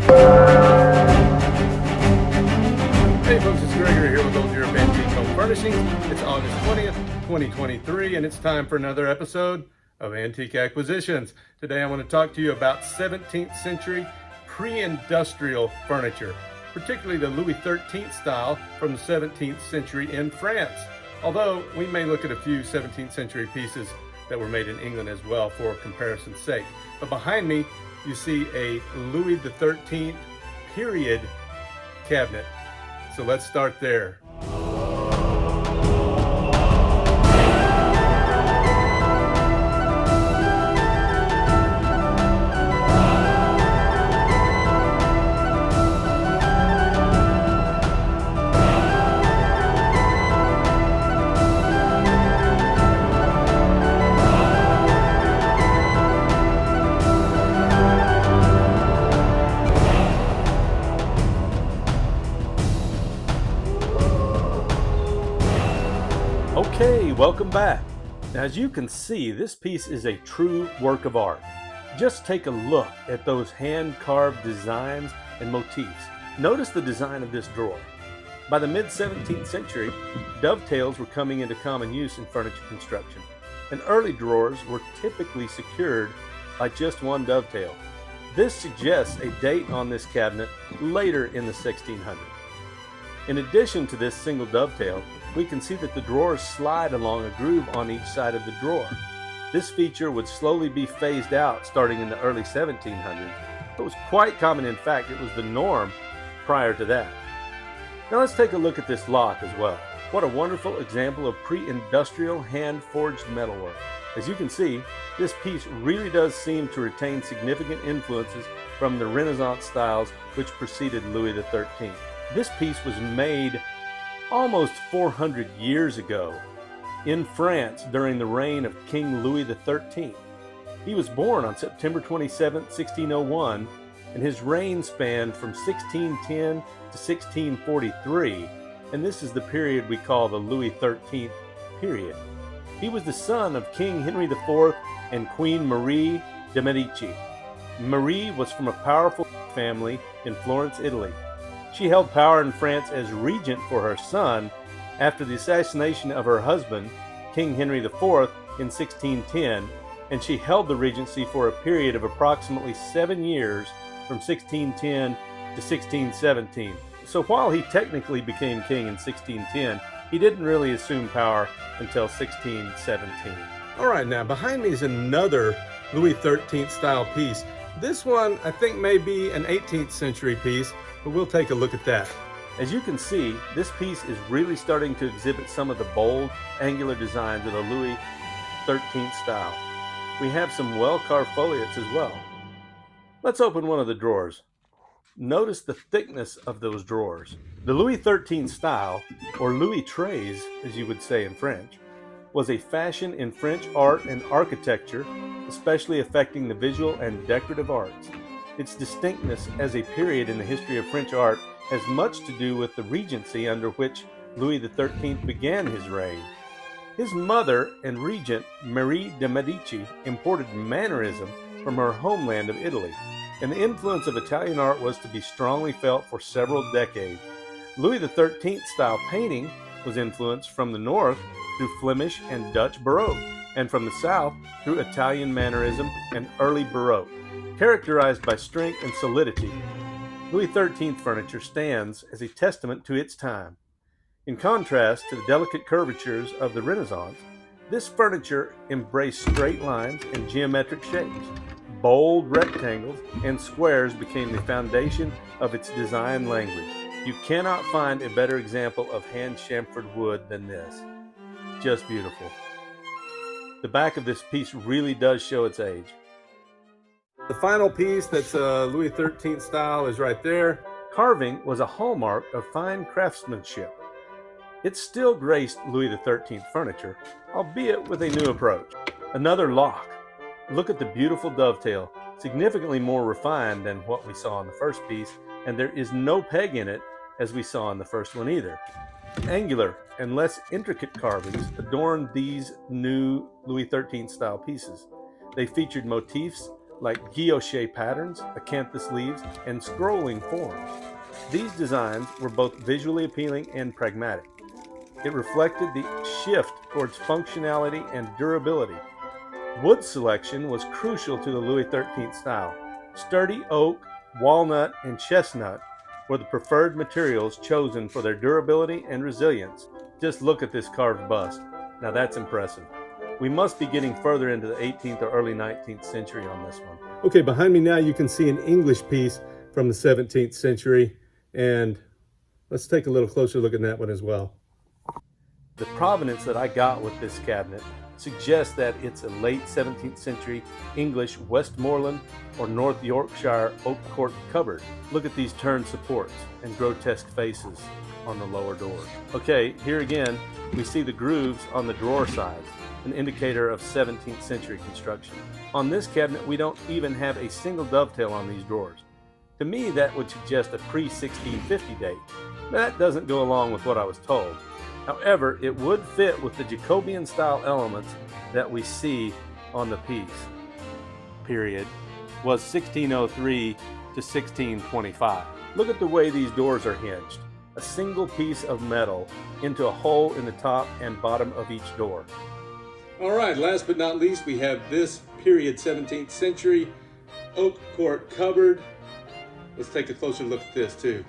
Hey folks, it's Gregory here with Old Europe Antique Home Furnishings. It's August 20th, 2023, and it's time for another episode of Antique Acquisitions. Today I want to talk to you about 17th century pre-industrial furniture, particularly the Louis XIII style from the 17th century in France. Although we may look at a few 17th century pieces that were made in England as well for comparison's sake. But behind me, you see a Louis XIII period cabinet. So let's start there. Okay, welcome back. Now, as you can see, this piece is a true work of art. Just take a look at those hand-carved designs and motifs. Notice the design of this drawer. By the mid-17th century, dovetails were coming into common use in furniture construction, and early drawers were typically secured by just one dovetail. This suggests a date on this cabinet later in the 1600s. In addition to this single dovetail, we can see that the drawers slide along a groove on each side of the drawer. This feature would slowly be phased out starting in the early 1700s. It was quite common. In fact, it was the norm prior to that. Now let's take a look at this lock as well. What a wonderful example of pre-industrial hand-forged metalwork. As you can see, this piece really does seem to retain significant influences from the Renaissance styles which preceded Louis XIII. This piece was made almost 400 years ago in France during the reign of King Louis XIII. He was born on September 27, 1601, and his reign spanned from 1610 to 1643, and this is the period we call the Louis XIII period. He was the son of King Henry IV and Queen Marie de' Medici. Marie was from a powerful family in Florence, Italy. She held power in France as regent for her son after the assassination of her husband, King Henry IV, in 1610, and she held the regency for a period of approximately 7 years from 1610 to 1617. So while he technically became king in 1610, he didn't really assume power until 1617. All right, now behind me is another Louis XIII style piece. This one I think may be an 18th century piece, but we'll take a look at that. As you can see, this piece is really starting to exhibit some of the bold, angular designs of the Louis XIII style. We have some well-carved foliates as well. Let's open one of the drawers. Notice the thickness of those drawers. The Louis XIII style, or Louis XIII as you would say in French, was a fashion in French art and architecture, especially affecting the visual and decorative arts. Its distinctness as a period in the history of French art has much to do with the regency under which Louis XIII began his reign. His mother and regent, Marie de' Medici, imported mannerism from her homeland of Italy, and the influence of Italian art was to be strongly felt for several decades. Louis XIII style painting was influenced from the north through Flemish and Dutch Baroque, and from the south through Italian mannerism and early Baroque. Characterized by strength and solidity, Louis XIII furniture stands as a testament to its time. In contrast to the delicate curvatures of the Renaissance, this furniture embraced straight lines and geometric shapes. Bold rectangles and squares became the foundation of its design language. You cannot find a better example of hand-chamfered wood than this. Just beautiful. The back of this piece really does show its age. The final piece that's Louis XIII style is right there. Carving was a hallmark of fine craftsmanship. It still graced Louis XIII furniture, albeit with a new approach. Another lock. Look at the beautiful dovetail, significantly more refined than what we saw in the first piece, and there is no peg in it as we saw in the first one either. Angular and less intricate carvings adorned these new Louis XIII style pieces. They featured motifs like guilloche patterns, acanthus leaves, and scrolling forms. These designs were both visually appealing and pragmatic. It reflected the shift towards functionality and durability. Wood selection was crucial to the Louis XIII style. Sturdy oak, walnut, and chestnut were the preferred materials chosen for their durability and resilience. Just look at this carved bust. Now that's impressive. We must be getting further into the 18th or early 19th century on this one. Okay, behind me now you can see an English piece from the 17th century, and let's take a little closer look at that one as well. The provenance that I got with this cabinet suggests that it's a late 17th century English Westmoreland or North Yorkshire oak court cupboard. Look at these turned supports and grotesque faces on the lower doors. Okay, here again, we see the grooves on the drawer sides, an indicator of 17th century construction. On this cabinet, we don't even have a single dovetail on these drawers. To me, that would suggest a pre-1650 date, but that doesn't go along with what I was told. However, it would fit with the Jacobean style elements that we see on the piece. Period was 1603 to 1625. Look at the way these doors are hinged. A single piece of metal into a hole in the top and bottom of each door. All right, last but not least, we have this period 17th century oak court cupboard. Let's take a closer look at this too.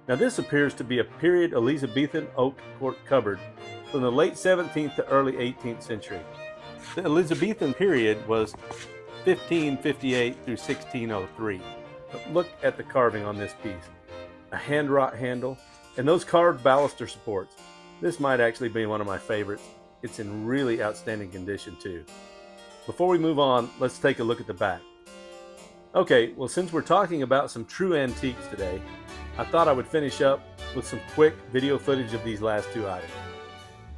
Now this appears to be a period Elizabethan oak court cupboard from the late 17th to early 18th century. The Elizabethan period was 1558 through 1603. But look at the carving on this piece. A hand-wrought handle and those carved baluster supports. This might actually be one of my favorites. It's in really outstanding condition too. Before we move on, let's take a look at the back. Okay, well since we're talking about some true antiques today, I thought I would finish up with some quick video footage of these last two items.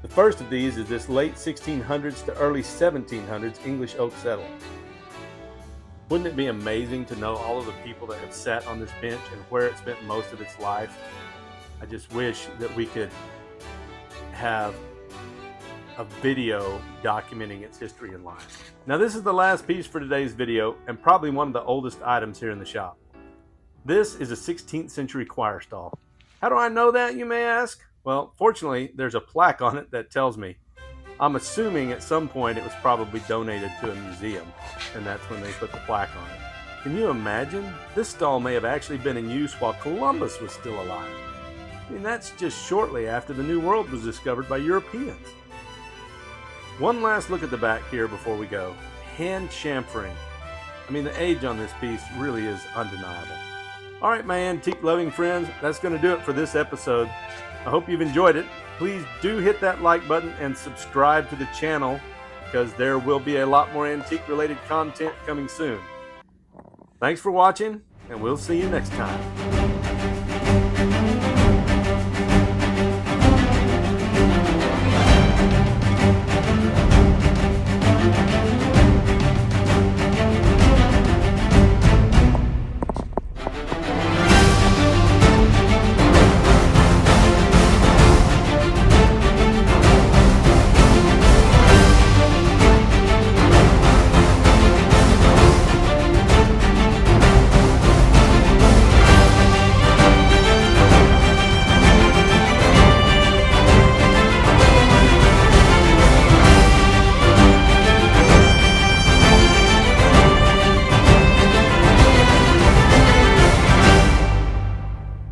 The first of these is this late 1600s to early 1700s English oak settle. Wouldn't it be amazing to know all of the people that have sat on this bench and where it spent most of its life? I just wish that we could have a video documenting its history and life. Now this is the last piece for today's video and probably one of the oldest items here in the shop. This is a 16th century choir stall. How do I know that, you may ask? Well, fortunately, there's a plaque on it that tells me. I'm assuming at some point it was probably donated to a museum, and that's when they put the plaque on it. Can you imagine? This stall may have actually been in use while Columbus was still alive. I mean, that's just shortly after the New World was discovered by Europeans. One last look at the back here before we go. Hand chamfering. I mean, the age on this piece really is undeniable. All right, my antique loving friends, that's going to do it for this episode. I hope you've enjoyed it. Please do hit that like button and subscribe to the channel because there will be a lot more antique related content coming soon. Thanks for watching, and we'll see you next time.